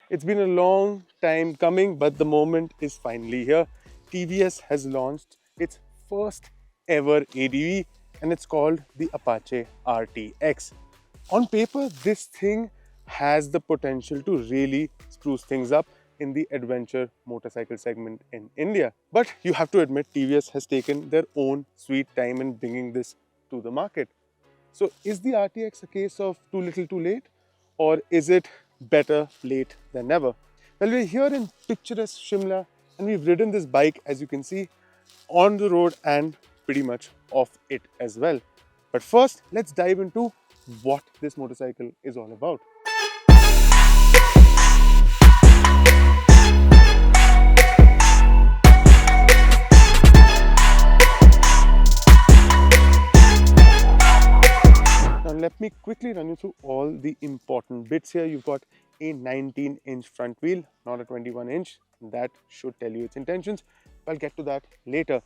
It's been a long time coming, but the moment is finally here. TVS has launched its first ever ADV and it's called the Apache RTX. On paper, this thing has the potential to really spruce things up in the adventure motorcycle segment in India. But you have to admit, TVS has taken their own sweet time in bringing this to the market. So is the RTX a case of too little too late, or is it better late than never? Well, we're here in picturesque Shimla and we've ridden this bike, as you can see, on the road and pretty much off it as well. But first, let's dive into what this motorcycle is all about. Now let me quickly run you through all the important bits here. You've got a 19-inch front wheel, not a 21-inch. That should tell you its intentions. I'll get to that later.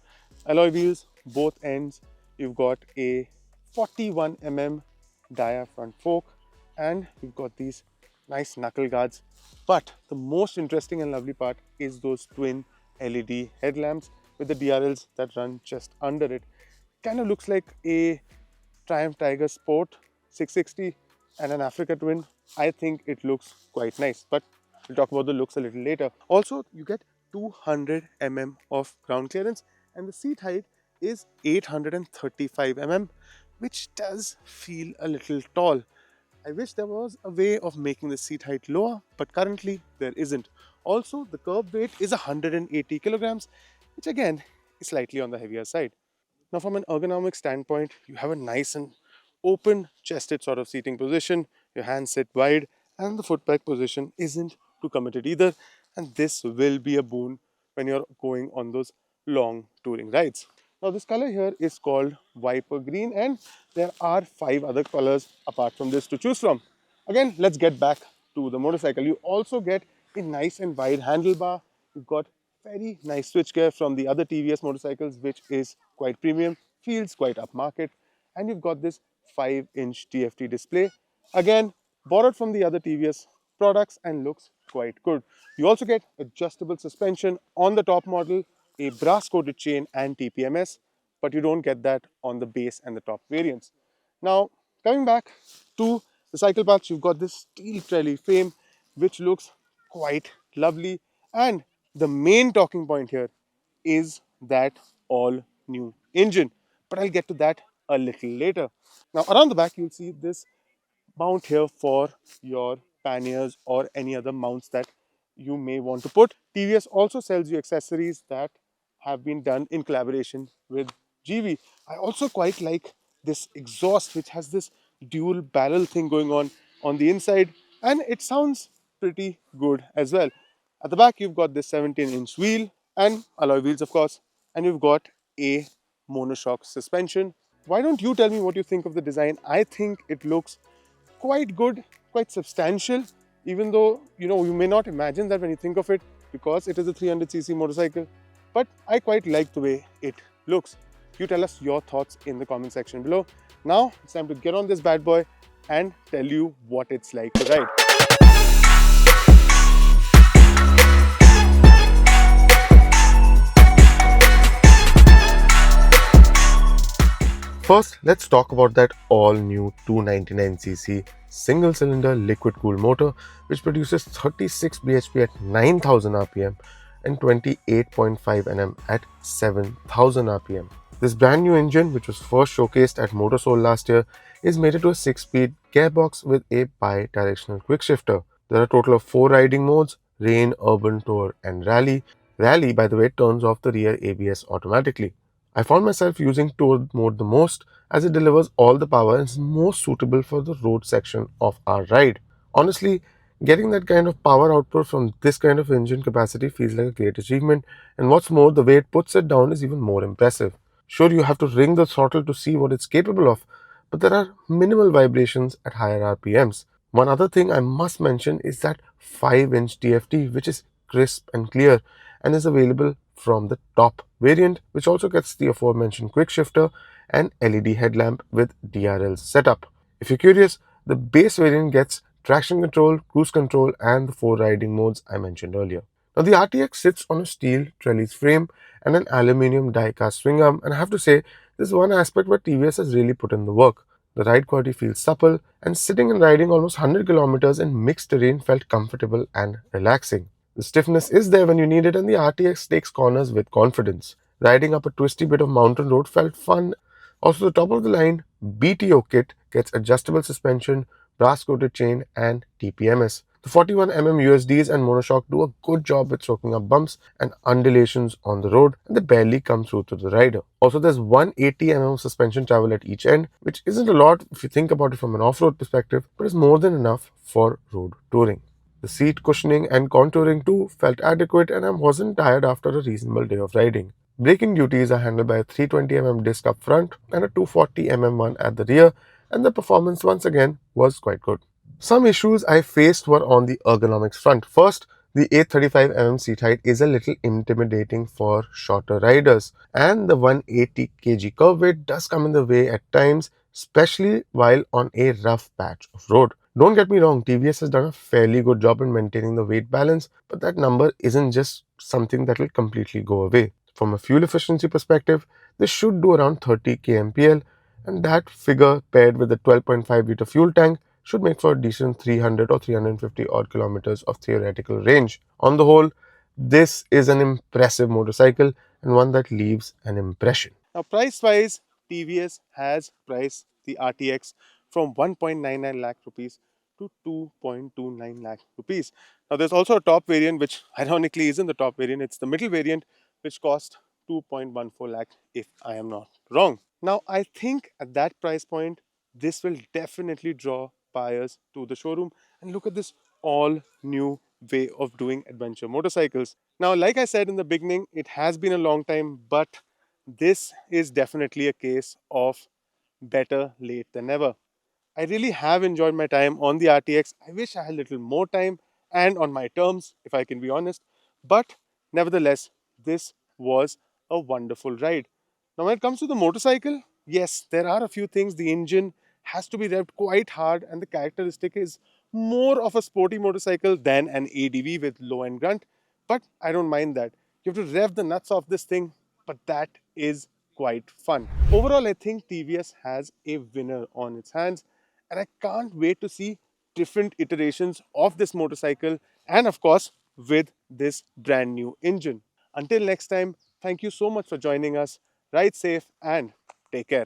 Alloy wheels, both ends. You've got a 41 dia front fork and you've got these nice knuckle guards. But the most interesting and lovely part is those twin LED headlamps with the DRLs that run just under it. Kind of looks like a Triumph Tiger Sport 660 and an Africa Twin. I think it looks quite nice, but we'll talk about the looks a little later. Also, you get 200 of ground clearance and the seat height is 835 which does feel a little tall. I wish there was a way of making the seat height lower, but currently there isn't. Also, the curb weight is 180 kilograms, which again is slightly on the heavier side. Now, from an ergonomic standpoint, you have a nice and open chested sort of seating position. Your hands sit wide and the foot peg position isn't too committed either. And this will be a boon when you're going on those long touring rides. Now, this color here is called Viper Green and there are 5 other colors apart from this to choose from. Again, let's get back to the motorcycle. You also get a nice and wide handlebar. You've got very nice switchgear from the other TVS motorcycles, which is quite premium, feels quite upmarket. And you've got this 5-inch TFT display. Again, borrowed from the other TVS products and looks quite good. You also get adjustable suspension on the top model, a brass coated chain and TPMS, but you don't get that on the base and the top variants. Now, coming back to the cycle paths, you've got this steel trellis frame, which looks quite lovely. And the main talking point here is that all new engine, but I'll get to that a little later. Now, around the back, you'll see this mount here for your panniers or any other mounts that you may want to put. TVS also sells you accessories that have been done in collaboration with GV. I also quite like this exhaust, which has this dual barrel thing going on the inside, and it sounds pretty good as well. At the back, you've got this 17-inch wheel and alloy wheels, of course, and you've got a monoshock suspension. Why don't you tell me what you think of the design? I think it looks quite good, quite substantial, even though you may not imagine that when you think of it because it is a 300cc motorcycle. But I quite like the way it looks. You tell us your thoughts in the comment section below. Now it's time to get on this bad boy and tell you what it's like to ride. First, let's talk about that all-new 299cc single-cylinder liquid-cooled motor, which produces 36 bhp at 9000 rpm and 28.5 Nm at 7000 rpm. This brand new engine, which was first showcased at Motorsoul last year, is mated to a 6-speed gearbox with a bi-directional quickshifter. There are a total of 4 riding modes: rain, urban, tour, and rally. Rally, by the way, turns off the rear ABS automatically. I found myself using Tour mode the most as it delivers all the power and is most suitable for the road section of our ride. Honestly, getting that kind of power output from this kind of engine capacity feels like a great achievement, and what's more, the way it puts it down is even more impressive. Sure, you have to ring the throttle to see what it's capable of, but there are minimal vibrations at higher RPMs. One other thing I must mention is that 5-inch TFT, which is crisp and clear and is available from the top variant, which also gets the aforementioned quick shifter and LED headlamp with DRLs setup. If you're curious, the base variant gets traction control, cruise control, and the 4 riding modes I mentioned earlier. Now, the RTX sits on a steel trellis frame and an aluminium die-cast swing arm, and I have to say, this is one aspect where TVS has really put in the work. The ride quality feels supple, and sitting and riding almost 100 kilometers in mixed terrain felt comfortable and relaxing. The stiffness is there when you need it, and the RTX takes corners with confidence. Riding up a twisty bit of mountain road felt fun. Also, the top of the line BTO kit gets adjustable suspension, brass coated chain, and TPMS. The 41 USDs and monoshock do a good job with soaking up bumps and undulations on the road, and they barely come through to the rider. Also, there's 180 suspension travel at each end, which isn't a lot if you think about it from an off road perspective, but is more than enough for road touring. The seat cushioning and contouring too felt adequate, and I wasn't tired after a reasonable day of riding. Braking duties are handled by a 320 disc up front and a 240 one at the rear, and the performance once again was quite good. Some issues I faced were on the ergonomics front. First, the 835 seat height is a little intimidating for shorter riders, and the 180 kg curve weight does come in the way at times, especially while on a rough patch of road. Don't get me wrong, TVS has done a fairly good job in maintaining the weight balance, but that number isn't just something that will completely go away. From a fuel efficiency perspective, this should do around 30 kmpl, and that figure paired with a 12.5 liter fuel tank should make for a decent 300 or 350 odd kilometers of theoretical range. On the whole, this is an impressive motorcycle and one that leaves an impression. Now, price wise, TVS has priced the RTX from 1.99 lakh rupees to 2.29 lakh rupees. Now, there's also a top variant, which ironically isn't the top variant, it's the middle variant, which costs 2.14 lakh if I am not wrong. Now, I think at that price point, this will definitely draw buyers to the showroom. And look at this all new way of doing adventure motorcycles. Now, like I said in the beginning, it has been a long time, but this is definitely a case of better late than never. I really have enjoyed my time on the RTX. I wish I had a little more time and on my terms, if I can be honest. But nevertheless, this was a wonderful ride. Now, when it comes to the motorcycle, yes, there are a few things. The engine has to be revved quite hard, and the characteristic is more of a sporty motorcycle than an ADV with low end grunt. But I don't mind that. You have to rev the nuts off this thing, but that is quite fun. Overall, I think TVS has a winner on its hands, and I can't wait to see different iterations of this motorcycle and, of course, with this brand new engine. Until next time, thank you so much for joining us. Ride safe and take care.